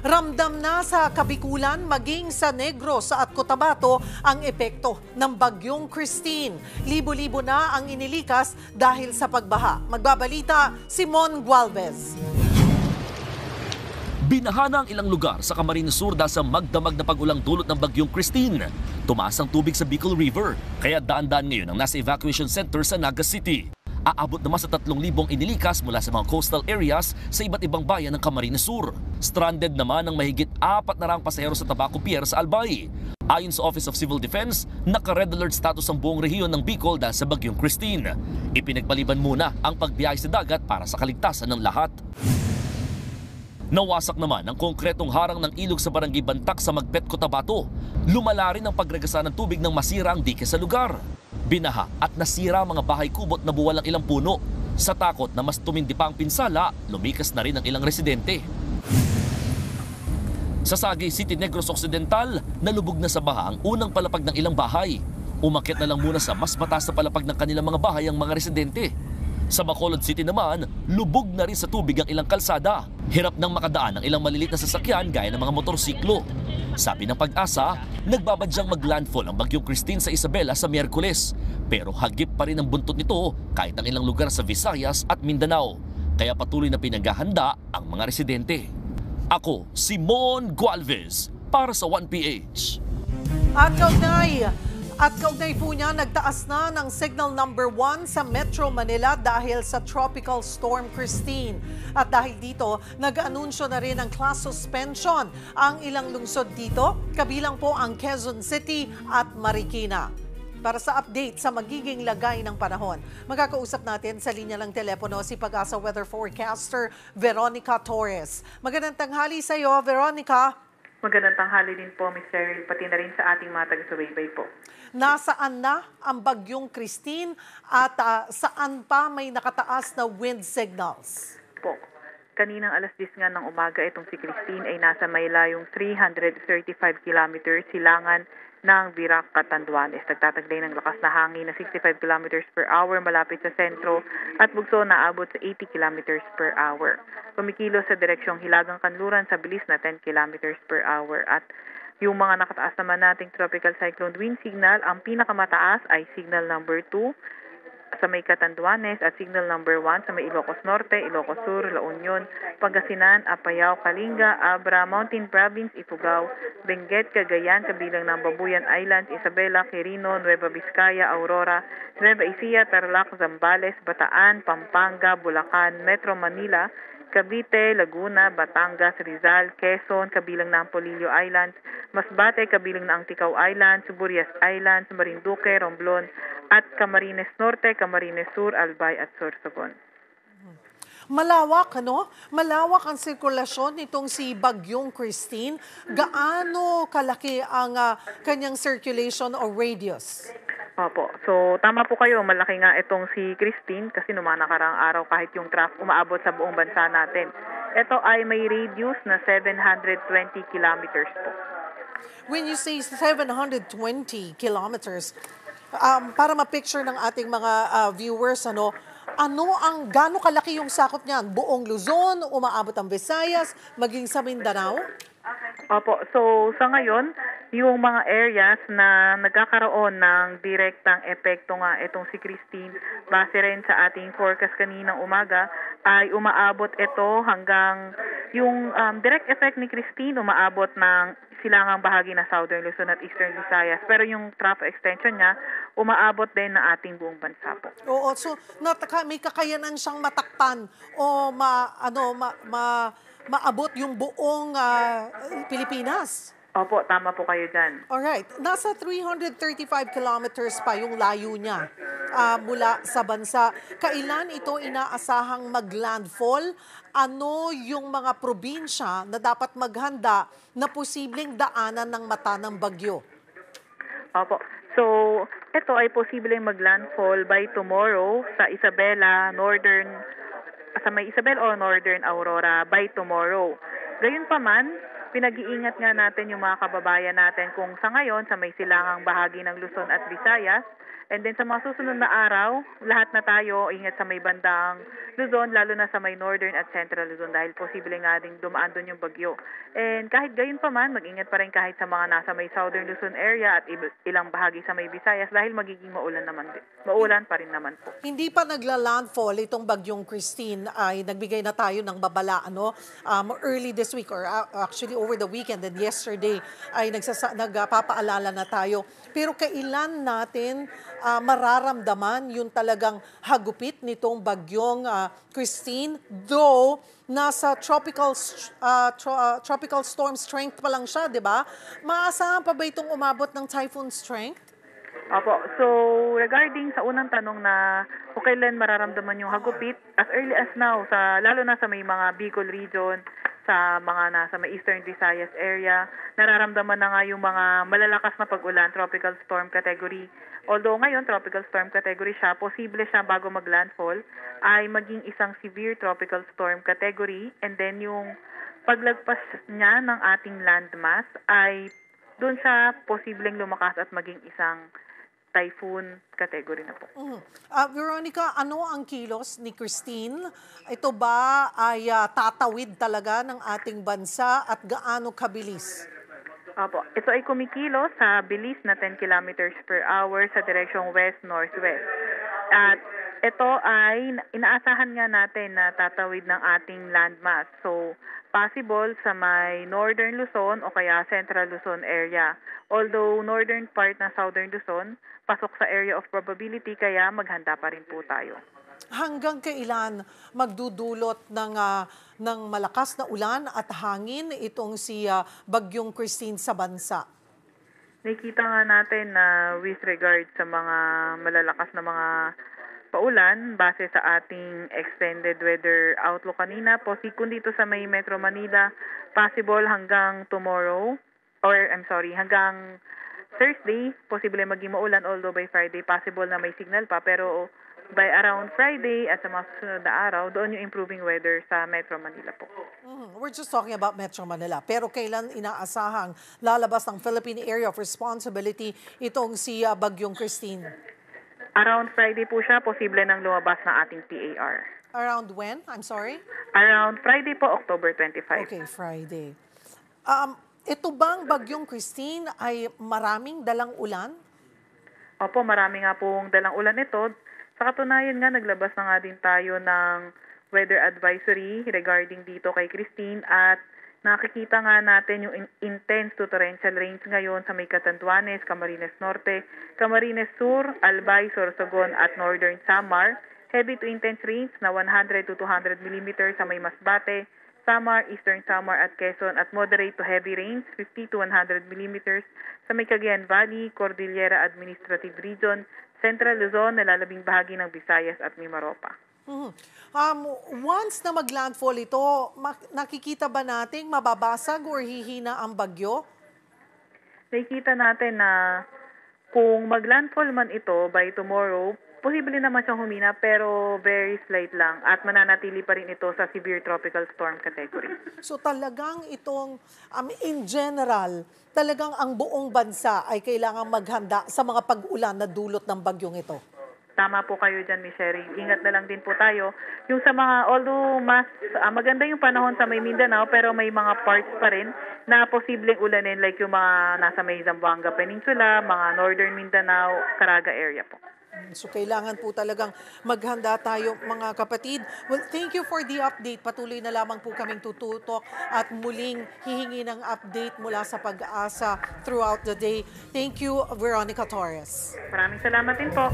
Ramdam na sa Kabikulan maging sa Negros at Cotabato ang epekto ng bagyong Christine. Libo-libo na ang inilikas dahil sa pagbaha. Magbabalita si Mon Gualvez. Binaha na ang ilang lugar sa Camarines Sur dahil sa magdamag na pag-ulang dulot ng bagyong Christine. Tumaas ang tubig sa Bicol River, kaya daan-daan ngayon ang nasa evacuation center sa Naga City. Aabot naman sa 3,000 inilikas mula sa mga coastal areas sa iba't ibang bayan ng Camarines Sur. Stranded naman ang mahigit 400 pasahero sa Tabaco Pier sa Albay. Ayon sa Office of Civil Defense, naka-red alert status ang buong rehiyon ng Bicol dahil sa bagyong Christine. Ipinagpaliban muna ang pagbiyahe sa dagat para sa kaligtasan ng lahat. Nawasak naman ang konkretong harang ng ilog sa Barangay Bantak sa Magpet, Cotabato. Lumala rin ang pagragasa ng tubig ng masira ang dike sa lugar. Binaha at nasira mga bahay kubot na buwal ang ilang puno. Sa takot na mas tumindi pa ang pinsala, lumikas na rin ang ilang residente. Sa Sagay City, Negros Occidental, nalubog na sa baha ang unang palapag ng ilang bahay. Umakyat na lang muna sa mas mataas na palapag ng kanilang mga bahay ang mga residente. Sa Bacolod City naman, lubog na rin sa tubig ang ilang kalsada. Hirap nang makadaan ang ilang maliliit na sasakyan gaya ng mga motorsiklo. Sabi ng Pag-asa, nagbabadyang mag-landfall ang bagyong Christine sa Isabela sa Miyerkules. Pero hagip pa rin ang buntot nito kahit ang ilang lugar sa Visayas at Mindanao. Kaya patuloy na pinaghahanda ang mga residente. Ako, si Mon Gualvez, para sa 1PH. At kaugnay po niya, nagtaas na ng signal number 1 sa Metro Manila dahil sa Tropical Storm Christine. At dahil dito, nag-anunsyo na rin ng class suspension ang ilang lungsod dito, kabilang po ang Quezon City at Marikina. Para sa update sa magiging lagay ng panahon, magkakausap natin sa linya ng telepono si Pag-asa Weather Forecaster Veronica Torres. Magandang tanghali sa iyo, Veronica. Magandang tanghali din po, Ms. Cheryl, pati na rin sa ating mga taga-subaybay po. Nasaan na ang bagyong Christine at saan pa may nakataas na wind signals? Po, kaninang alas 10 nga ng umaga itong si Christine ay nasa may layong 335 kilometers silangan ng Virac, Catanduanes. Nagtataglay ng lakas na hangin na 65 kilometers per hour malapit sa sentro at bugso na abot sa 80 kilometers per hour. Kumikilos sa direksyong Hilagang Kanluran sa bilis na 10 kilometers per hour. At yung mga nakataas naman nating tropical cyclone wind signal, ang pinakamataas ay signal number 2 sa may Catanduanes at signal number 1 sa may Ilocos Norte, Ilocos Sur, La Union, Pangasinan, Apayao, Kalinga, Abra, Mountain Province, Ifugao, Benguet, Cagayan, kabilang ng Babuyan Islands, Isabela, Quirino, Nueva Vizcaya, Aurora, Nueva Ecija, Tarlac, Zambales, Bataan, Pampanga, Bulacan, Metro Manila, Cavite, Laguna, Batangas, Rizal, Quezon, kabilang ng Polillo Islands, Masbate, kabilang ng Anticao Islands, Burias Islands, Marinduque, Romblon, at Camarines Norte, Camarines Sur, Albay at Sorsogon. Malawak, ano? Malawak ang sirkulasyon nitong si Bagyong Christine. Gaano kalaki ang kanyang circulation o radius? Opo. So, tama po kayo. Malaki nga itong si Christine kasi noong mga nakaraang araw kahit yung traffic umaabot sa buong bansa natin. Ito ay may radius na 720 kilometers po. When you say 720 kilometers, para ma-picture ng ating mga viewers, gaano kalaki yung sakop niyan? Buong Luzon, umaabot ang Visayas, maging sa Mindanao? Opo. So, sa ngayon, yung mga areas na nagkakaroon ng direktang epekto nga itong si Christine, base rin sa ating forecast kaninang umaga, ay umaabot ito hanggang yung direct effect ni Christine, umaabot ng silangang bahagi na Southern Luzon at Eastern Visayas. Pero yung trough extension niya, umaabot din na ating buong bansa po. Oo, so may kakayanan siyang matakpan o maabot yung buong Pilipinas. Opo, tama po kayo dyan. Alright. Nasa 335 kilometers pa yung layo niya mula sa bansa. Kailan ito inaasahang mag-landfall? Ano yung mga probinsya na dapat maghanda na posibleng daanan ng mata ng bagyo? Opo. So, ito ay posibleng mag-landfall by tomorrow sa Isabela, sa may Isabela o Northern Aurora by tomorrow. Gayunpaman, pinag-iingat nga natin yung mga kababayan natin kung sa ngayon, sa may silangang bahagi ng Luzon at Visayas. And then sa mga susunod na araw, lahat na tayo ingat sa may bandang Luzon, lalo na sa may northern at central Luzon dahil posible nga ding dumaan doon yung bagyo. And kahit gayon pa man, mag-ingat pa rin kahit sa mga nasa may southern Luzon area at ilang bahagi sa may Visayas dahil magiging maulan pa rin naman po. Hindi pa nagla-landfall itong bagyong Christine ay nagbigay na tayo ng babala early this week or actually over the weekend and yesterday ay nagpapaalala na tayo. Pero kailan natin mararamdaman yung talagang hagupit nitong bagyong Christine, though nasa tropical storm strength pa lang siya, di ba? Maasahan pa ba itong umabot ng typhoon strength? Opo. So, regarding sa unang tanong na kung kailan mararamdaman yung hagupit, as early as now, lalo na sa may mga Bicol region, sa mga nasa may Eastern Visayas area, nararamdaman na nga yung mga malalakas na pag-ulan, tropical storm category. Although ngayon, tropical storm category siya, posible siya bago mag-landfall, ay maging isang severe tropical storm category. And then yung paglagpas niya ng ating landmass ay doon siya posibleng lumakas at maging isang typhoon category na po. Veronica, ano ang kilos ni Christine? Ito ba ay tatawid talaga ng ating bansa at gaano kabilis? Opo. Ito ay kumikilos sa bilis na 10 kilometers per hour sa direksyong west-northwest. At ito ay inaasahan nga natin na tatawid ng ating landmass. So, possible sa may northern Luzon o kaya central Luzon area. Although northern part ng southern Luzon, pasok sa area of probability kaya maghanda pa rin po tayo. Hanggang kailan magdudulot ng malakas na ulan at hangin itong si Bagyong Christine sa bansa? Nakikita nga natin na with regard sa mga malalakas na mga paulan, base sa ating extended weather outlook kanina, kung dito sa may Metro Manila, possible hanggang hanggang Thursday, posible maging maulan, although by Friday, possible na may signal pa, pero by around Friday at sa mga susunod na araw, doon yung improving weather sa Metro Manila po. We're just talking about Metro Manila. Pero kailan inaasahang lalabas ng Philippine Area of Responsibility itong si Bagyong Christine? Around Friday po siya, posible nang lumabas na ating PAR. Around when? I'm sorry? Around Friday po, October 25. Okay, Friday. Ito bang Bagyong Christine ay maraming dalang ulan? Opo, marami nga pong dalang ulan ito. Sa katunayan nga, naglabas na nga din tayo ng weather advisory regarding dito kay Christine at nakikita nga natin yung intense to torrential rains ngayon sa may Catanduanes, Camarines Norte, Camarines Sur, Albay, Sorsogon at Northern Samar. Heavy to intense rains na 100 to 200 millimeters sa may Masbate, Samar, Eastern Samar at Quezon at moderate to heavy rains 50 to 100 millimeters sa may Cagayan Valley, Cordillera Administrative Region, Central Luzon, nalalabing bahagi ng Visayas at Mimaropa. Once na mag-landfall ito, nakikita ba nating mababasag or hihina ang bagyo? Nakikita natin na kung mag-landfall man ito by tomorrow, posible naman siyang humina pero very slight lang at mananatili pa rin ito sa severe tropical storm category. So talagang itong, in general, talagang ang buong bansa ay kailangang maghanda sa mga pag-ulan na dulot ng bagyong ito. Tama po kayo dyan, Miss Sherry. Ingat na lang din po tayo. Yung sa mga, although mas maganda yung panahon sa may Mindanao, pero may mga parts pa rin na posibleng ulanin like yung mga nasa may Zamboanga Peninsula, mga northern Mindanao, Caraga area po. So kailangan po talagang maghanda tayo mga kapatid. Well, thank you for the update. Patuloy na lamang po kaming tututok at muling hihingi ng update mula sa Pag-asa throughout the day. Thank you, Veronica Torres. Maraming salamat din po.